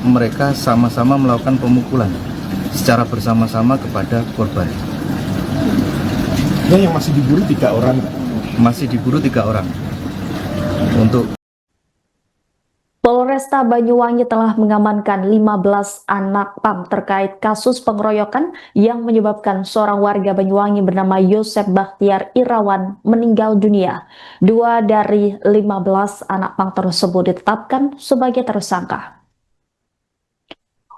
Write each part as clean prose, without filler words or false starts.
mereka sama-sama melakukan pemukulan secara bersama-sama kepada korban. Yang masih diburu 3 orang. Masih diburu 3 orang. Untuk Polresta Banyuwangi telah mengamankan 15 anak pang terkait kasus pengeroyokan yang menyebabkan seorang warga Banyuwangi bernama Yosep Bakhtiar Irawan meninggal dunia. 2 dari 15 anak pang tersebut ditetapkan sebagai tersangka.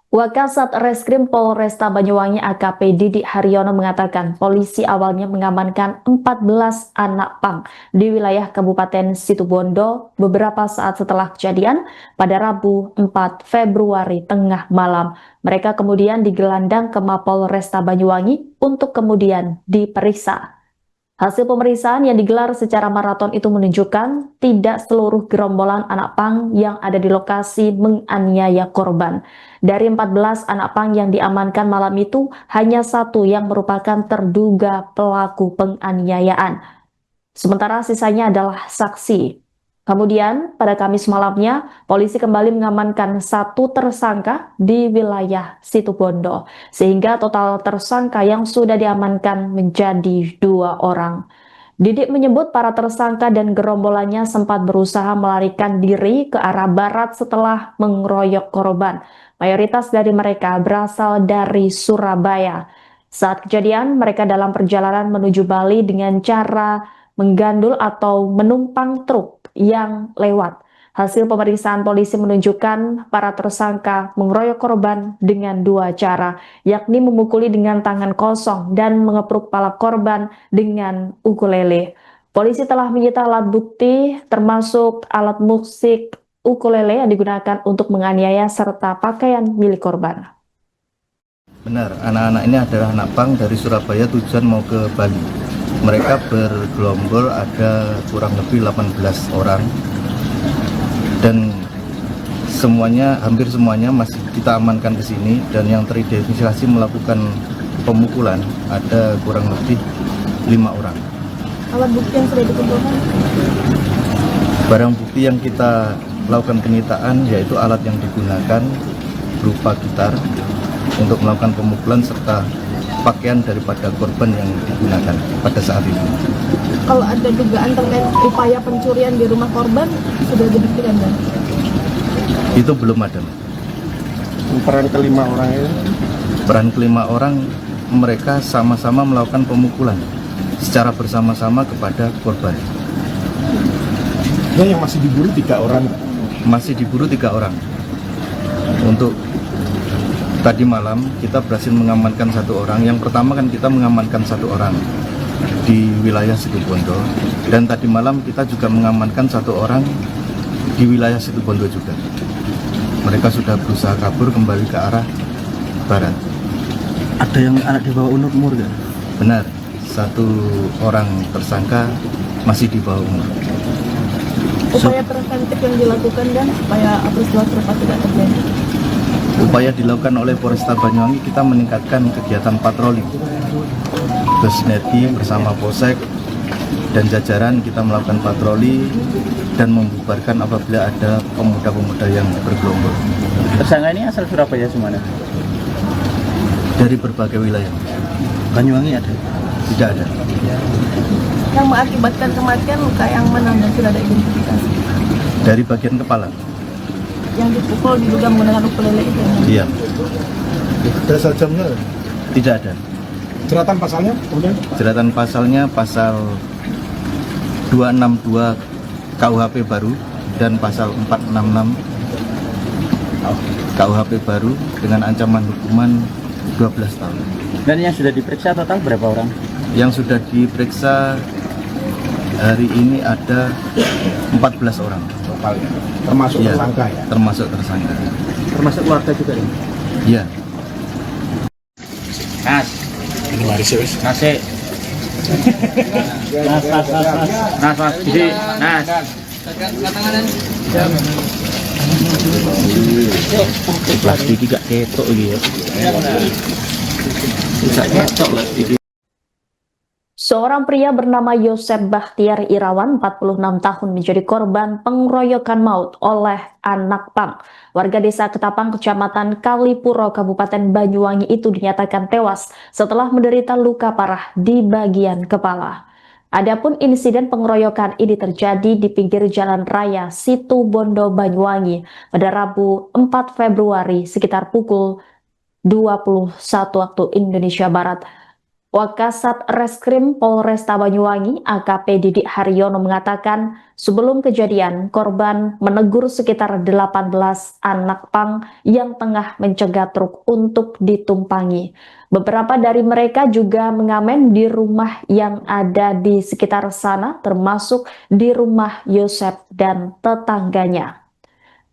Wakasat Reskrim Polresta Banyuwangi AKP Didik Haryono mengatakan polisi awalnya mengamankan 14 anak pang di wilayah Kabupaten Situbondo beberapa saat setelah kejadian pada Rabu 4 Februari tengah malam. Mereka kemudian digelandang ke Mapol Resta Banyuwangi untuk kemudian diperiksa. Hasil pemeriksaan yang digelar secara maraton itu menunjukkan tidak seluruh gerombolan anak pang yang ada di lokasi menganiaya korban. Dari 14 anak pang yang diamankan malam itu, hanya 1 yang merupakan terduga pelaku penganiayaan. Sementara sisanya adalah saksi. Kemudian, pada Kamis malamnya, polisi kembali mengamankan 1 tersangka di wilayah Situbondo, sehingga total tersangka yang sudah diamankan menjadi 2 orang. Didik menyebut para tersangka dan gerombolannya sempat berusaha melarikan diri ke arah barat setelah mengeroyok korban. Mayoritas dari mereka berasal dari Surabaya. Saat kejadian, mereka dalam perjalanan menuju Bali dengan cara menggandul atau menumpang truk yang lewat. Hasil pemeriksaan polisi menunjukkan para tersangka mengeroyok korban dengan 2 cara, yakni memukuli dengan tangan kosong dan mengepruk kepala korban dengan ukulele. Polisi telah menyita alat bukti termasuk alat musik ukulele yang digunakan untuk menganiaya serta pakaian milik korban. benar, anak-anak ini adalah anak pang dari Surabaya tujuan mau ke Bali. Mereka bergelombol ada kurang lebih 18 orang dan hampir semuanya masih kita amankan ke sini, dan yang teridentifikasi melakukan pemukulan ada kurang lebih 5 orang. Alat bukti yang sudah dikumpulkan? Barang bukti yang kita lakukan penyitaan yaitu alat yang digunakan berupa gitar untuk melakukan pemukulan serta pakaian daripada korban yang digunakan pada saat itu. Kalau ada dugaan terkait upaya pencurian di rumah korban, sudah dibuktikan kan? Itu belum ada. Peran kelima orang itu? Peran kelima orang, mereka sama-sama melakukan pemukulan secara bersama-sama kepada korban. Yang masih diburu 3 orang. Masih diburu 3 orang. Untuk tadi malam kita berhasil mengamankan 1 orang. Yang pertama kan kita mengamankan 1 orang di wilayah Situbondo, dan tadi malam kita juga mengamankan 1 orang di wilayah Situbondo juga. Mereka sudah berusaha kabur kembali ke arah barat. Ada yang anak di bawah umur kan? Benar, 1 orang tersangka masih di bawah umur. Upaya preventif yang dilakukan dan supaya peristiwa serupa tidak terjadi. Upaya dilakukan oleh Polresta Banyuwangi, kita meningkatkan kegiatan patroli. Sinergi bersama Polsek dan jajaran, kita melakukan patroli dan membubarkan apabila ada pemuda-pemuda yang bergelombol. Tersangka ini asal Surabaya semuanya? Dari berbagai wilayah. Banyuwangi ada? Tidak ada. Yang mengakibatkan kematian luka yang mana dan sudah ada identifikasi? Dari bagian kepala. Yang dipukul diduga menggunakan ukulele itu? Iya. Dasar jamnya? Tidak ada. Jeratan pasalnya kemudian? Jeratan pasalnya pasal 262 KUHP baru dan pasal 466 KUHP baru dengan ancaman hukuman 12 tahun. Dan yang sudah diperiksa total berapa orang? Yang sudah diperiksa hari ini ada 14 orang. Totalnya. Termasuk Ya, tersangka ya? termasuk tersangka. Termasuk keluarga juga ya? Iya. Nas, Ini mari sih wis. nasi. Nas, jadi Nas. Plastik gak ketok gitu. Bisa ketok lah. Seorang pria bernama Yosep Bahtiar Irawan, 46 tahun, menjadi korban pengeroyokan maut oleh anak pang. Warga desa Ketapang, Kecamatan Kalipuro, Kabupaten Banyuwangi itu dinyatakan tewas setelah menderita luka parah di bagian kepala. Adapun insiden pengeroyokan ini terjadi di pinggir Jalan Raya Situbondo, Banyuwangi pada Rabu 4 Februari sekitar pukul 21 waktu Indonesia Barat. Wakasat Reskrim Polresta Banyuwangi AKP Didik Haryono mengatakan sebelum kejadian korban menegur sekitar 18 anak pang yang tengah mencegat truk untuk ditumpangi. Beberapa dari mereka juga mengamen di rumah yang ada di sekitar sana, termasuk di rumah Yosep dan tetangganya.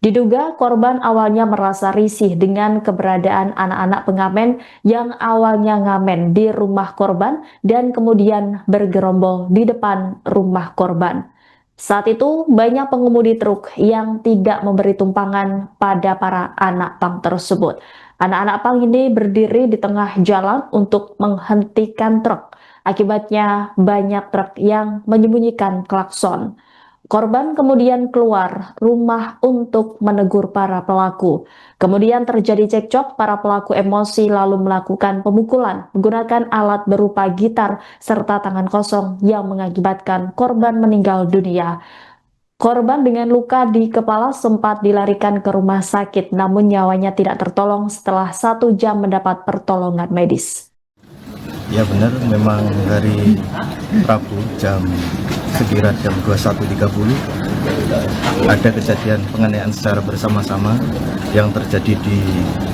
Diduga korban awalnya merasa risih dengan keberadaan anak-anak pengamen yang awalnya ngamen di rumah korban dan kemudian bergerombol di depan rumah korban. Saat itu banyak pengemudi truk yang tidak memberi tumpangan pada para anak pang tersebut. Anak-anak pang ini berdiri di tengah jalan untuk menghentikan truk. Akibatnya banyak truk yang menyembunyikan klakson. Korban kemudian keluar rumah untuk menegur para pelaku. Kemudian terjadi cekcok, para pelaku emosi lalu melakukan pemukulan menggunakan alat berupa gitar serta tangan kosong yang mengakibatkan korban meninggal dunia. Korban dengan luka di kepala sempat dilarikan ke rumah sakit, namun nyawanya tidak tertolong setelah 1 jam mendapat pertolongan medis. Ya benar, memang hari Rabu sekira jam 21.30 ada kejadian penganiayaan secara bersama-sama yang terjadi di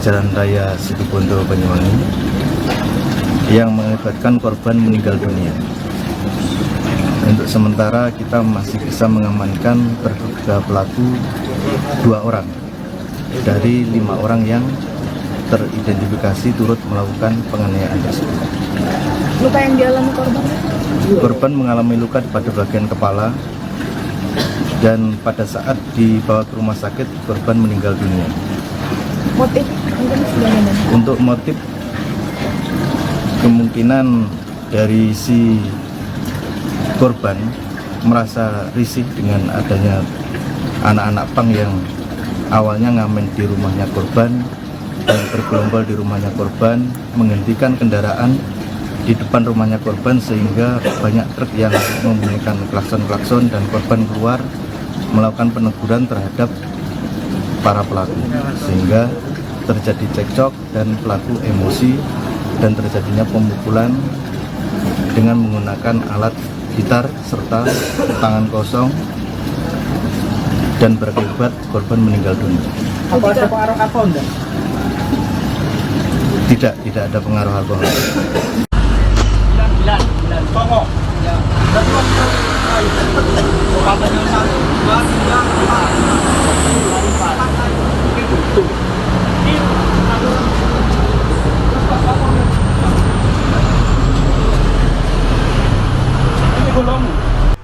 Jalan Raya Situbondo, Banyuwangi yang mengakibatkan korban meninggal dunia. Untuk sementara kita masih bisa mengamankan terduga pelaku 2 orang dari 5 orang yang teridentifikasi turut melakukan penganiayaan tersebut. Luka yang dialami korban? Korban mengalami luka pada bagian kepala dan pada saat dibawa ke rumah sakit korban meninggal dunia. Motif mungkin sudah ada. Untuk motif kemungkinan dari si korban merasa risih dengan adanya anak-anak pang yang awalnya ngamen di rumahnya korban dan bergerombol di rumahnya korban, menghentikan kendaraan di depan rumahnya korban sehingga banyak truk yang membunyikan klakson-klakson dan korban keluar melakukan peneguran terhadap para pelaku sehingga terjadi cekcok dan pelaku emosi dan terjadinya pemukulan dengan menggunakan alat gitar serta tangan kosong dan berakibat korban meninggal dunia. Apa ada pengaruh alkohol enggak? Tidak ada pengaruh alkohol.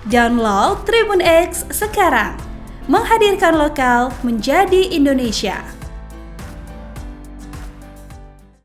Download Tribun X sekarang, menghadirkan lokal menjadi Indonesia.